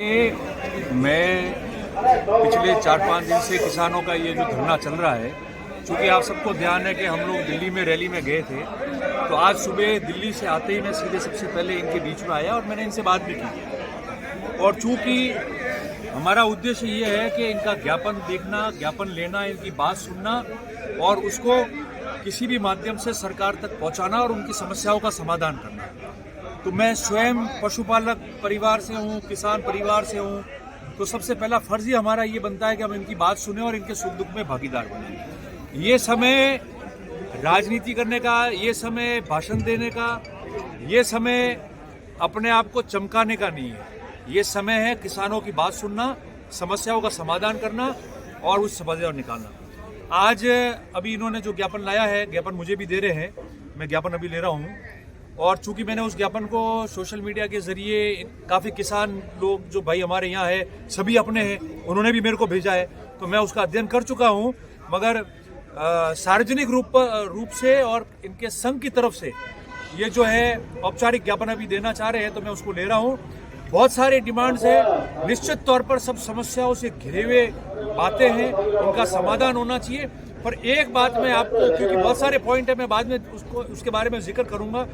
मैं पिछले 4-5 दिन से किसानों का ये जो धरना चल रहा है, चूँकि आप सबको ध्यान है कि हम लोग दिल्ली में रैली में गए थे, तो आज सुबह दिल्ली से आते ही मैं सीधे सबसे पहले इनके बीच में आया और मैंने इनसे बात भी की। और चूँकि हमारा उद्देश्य ये है कि इनका ज्ञापन देखना, ज्ञापन लेना, इनकी बात सुनना और उसको किसी भी माध्यम से सरकार तक पहुँचाना और उनकी समस्याओं का समाधान करना। तो मैं स्वयं पशुपालक परिवार से हूँ, किसान परिवार से हूँ, तो सबसे पहला फर्ज ही हमारा ये बनता है कि हम इनकी बात सुने और इनके सुख दुख में भागीदार बने। ये समय राजनीति करने का, ये समय भाषण देने का, ये समय अपने आप को चमकाने का नहीं है। ये समय है किसानों की बात सुनना, समस्याओं का समाधान करना और उस समस्या निकालना। आज अभी इन्होंने जो ज्ञापन लाया है, ज्ञापन मुझे भी दे रहे हैं, मैं ज्ञापन अभी ले रहा हूँ। और चूंकि मैंने उस ज्ञापन को सोशल मीडिया के जरिए काफ़ी किसान लोग जो भाई हमारे यहाँ है, सभी अपने हैं, उन्होंने भी मेरे को भेजा है, तो मैं उसका अध्ययन कर चुका हूँ। मगर सार्वजनिक रूप से और इनके संघ की तरफ से ये जो है औपचारिक ज्ञापन अभी देना चाह रहे हैं, तो मैं उसको ले रहा हूँ। बहुत सारे डिमांड्स है, निश्चित तौर पर सब समस्याओं से घिरे हुए बातें हैं, उनका समाधान होना चाहिए। पर एक बात मैं आपको, क्योंकि बहुत सारे पॉइंट है, मैं बाद में उसके बारे में जिक्र करूंगा,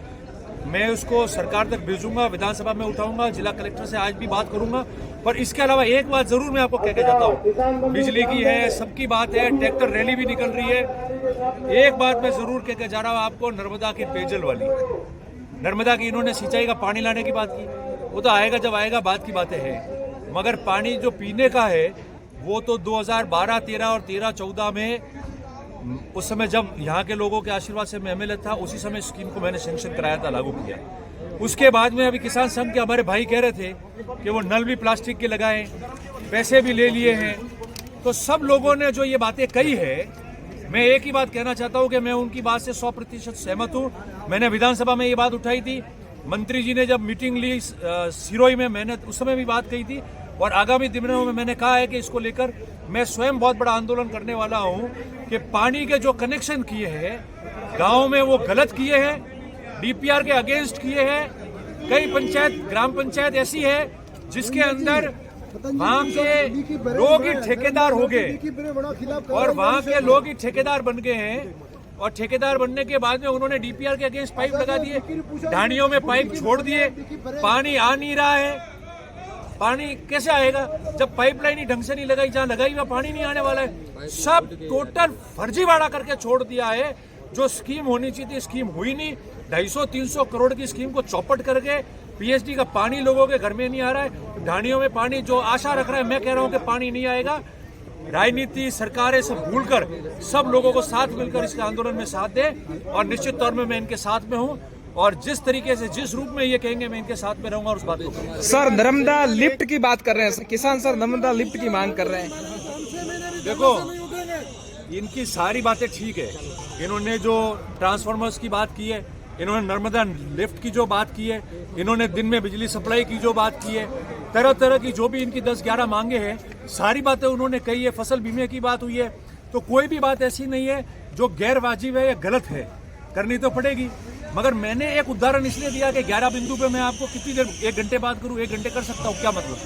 मैं उसको सरकार तक भेजूंगा, विधानसभा में उठाऊंगा, जिला कलेक्टर से आज भी बात करूंगा। पर इसके अलावा एक बात जरूर मैं आपको कह के जाता हूँ, बिजली की है, सबकी बात है, ट्रैक्टर रैली भी निकल रही है। एक बात मैं जरूर कह के जा रहा हूँ आपको, नर्मदा के पेयजल वाली, नर्मदा की इन्होंने सिंचाई का पानी लाने की बात की, वो तो आएगा जब आएगा, बात की बातें हैं। मगर पानी जो पीने का है वो तो 2012, 13 और 13-14 में, उस समय जब यहाँ के लोगों के आशीर्वाद से मैं एमएलए था, उसी समय स्कीम को मैंने सैंक्शन कराया था, लागू किया। उसके बाद में अभी किसान संघ के हमारे भाई कह रहे थे कि वो नल भी प्लास्टिक के लगाएं, पैसे भी ले लिए हैं। तो सब लोगों ने जो ये बातें कही है, मैं एक ही बात कहना चाहता हूँ कि मैं उनकी बात से 100% सहमत हूँ। मैंने विधानसभा में ये बात उठाई थी, मंत्री जी ने जब मीटिंग ली सिरोही में, मैंने उस समय भी बात कही थी। और आगामी दिनों में मैंने कहा है कि इसको लेकर मैं स्वयं बहुत बड़ा आंदोलन करने वाला हूं कि पानी के जो कनेक्शन किए हैं गांव में वो गलत किए हैं, डीपीआर के अगेंस्ट किए हैं। कई पंचायत, ग्राम पंचायत ऐसी है जिसके अंदर वहां के लोग ही ठेकेदार हो गए और वहां के लोग ही ठेकेदार बन गए हैं। और ठेकेदार बनने के बाद में उन्होंने डीपीआर के अगेंस्ट पाइप लगा दिए, ढाणियों में पाइप छोड़ दिए, पानी आ नहीं रहा है। पानी कैसे आएगा जब पाइपलाइन ही ढंग से नहीं लगाई, जहां लगाई वहां पानी नहीं आने वाला है। सब टोटल फर्जीवाड़ा करके छोड़ दिया है। जो स्कीम होनी चाहिए थी, स्कीम हुई नहीं। 250-300 करोड़ की स्कीम को चौपट करके पीएचडी का पानी लोगों के घर में नहीं आ रहा है, ढाणियों में पानी जो आशा रख रहा है, मैं कह रहा हूं कि पानी नहीं आएगा। राजनीति, सरकारें सब भूलकर सब लोगों को साथ मिलकर इसके आंदोलन में साथ दे, और निश्चित तौर में मैं इनके साथ में हूं और जिस तरीके से, जिस रूप में ये कहेंगे, मैं इनके साथ में रहूंगा और उस बात को। सर, नर्मदा लिफ्ट की बात कर रहे हैं किसान, सर नर्मदा लिफ्ट की मांग कर रहे हैं। देखो, इनकी सारी बातें ठीक है। इन्होंने जो ट्रांसफार्मर्स की बात की है, इन्होंने नर्मदा लिफ्ट की जो बात की है, इन्होंने दिन में बिजली सप्लाई की जो बात की है, तरह तरह की जो भी इनकी 10-11 मांगे हैं, सारी बातें उन्होंने कही है। फसल बीमे की बात हुई है, तो कोई भी बात ऐसी नहीं है जो गैर वाजिब है या गलत है, करनी तो पड़ेगी। मगर मैंने एक उदाहरण इसलिए दिया कि 11 बिंदु पे मैं आपको कितनी देर, 1 घंटे बात करूं, 1 घंटे कर सकता हूं, क्या मतलब,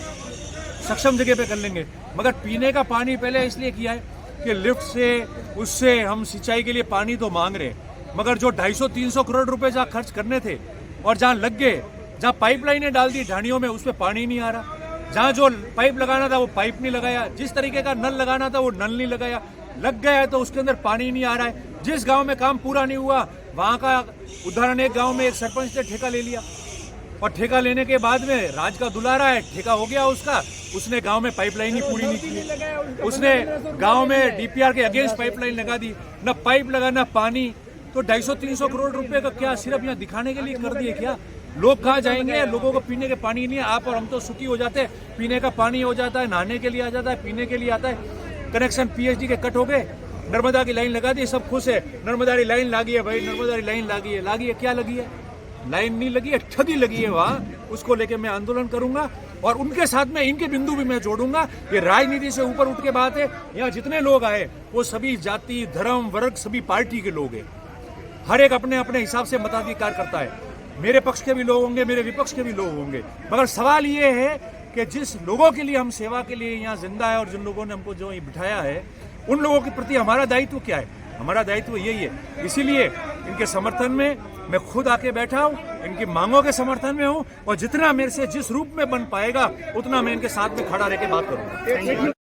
सक्षम जगह पे कर लेंगे। मगर पीने का पानी पहले इसलिए किया है कि लिफ्ट से, उससे हम सिंचाई के लिए पानी तो मांग रहे हैं, मगर जो 250-300 करोड़ रुपए जहाँ खर्च करने थे और जहाँ लग गए, जहाँ पाइपलाइनें डाल दी ढाणियों में, उसमें पानी नहीं आ रहा। जहाँ जो पाइप लगाना था वो पाइप नहीं लगाया, जिस तरीके का नल लगाना था वो नल नहीं लगाया, लग गया है तो उसके अंदर पानी नहीं आ रहा है। जिस गांव में काम पूरा नहीं हुआ, वहां का उदाहरण, एक गांव में एक सरपंच ने ठेका ले लिया और ठेका लेने के बाद में राज का दुलारा है, ठेका हो गया उसका, उसने गांव में पाइपलाइन ही पूरी नहीं की, उसने गांव में डीपीआर के अगेंस्ट पाइपलाइन लगा दी, न पाइप लगा न पानी। तो 250-300 करोड़ रुपए का क्या सिर्फ यहाँ दिखाने के लिए कर दिए क्या? लोग कहाँ जाएंगे? लोगों को पीने के पानी नहीं है। आप और हम तो सुखी हो जाते हैं, पीने का पानी हो जाता है, नहाने के लिए आ जाता है, पीने के लिए आता है। कनेक्शन पीएचडी के कट हो गए, नर्मदा की लाइन लगा दी, सब खुश है, नर्मदा की लाइन लगी है भाई, नर्मदा की लाइन लगी है, क्या लगी है? लाइन नहीं लगी है, ठगी लगी है वहाँ। उसको लेके मैं आंदोलन करूंगा और उनके साथ में इनके बिंदु भी मैं जोड़ूंगा। ये राजनीति से ऊपर उठ के बात है। यहाँ जितने लोग आए वो सभी जाति, धर्म, वर्ग, सभी पार्टी के लोग हैं। हर एक अपने अपने हिसाब से मताधिकार करता है। मेरे पक्ष के भी लोग होंगे, मेरे विपक्ष के भी लोग होंगे, मगर सवाल ये है कि जिस लोगों के लिए हम सेवा के लिए यहाँ जिंदा है और जिन लोगों ने हमको जो बिठाया है, उन लोगों के प्रति हमारा दायित्व क्या है। हमारा दायित्व यही है। इसीलिए इनके समर्थन में मैं खुद आके बैठा हूँ, इनकी मांगों के समर्थन में हूँ, और जितना मेरे से जिस रूप में बन पाएगा उतना मैं इनके साथ में खड़ा रह के बात करूँगा।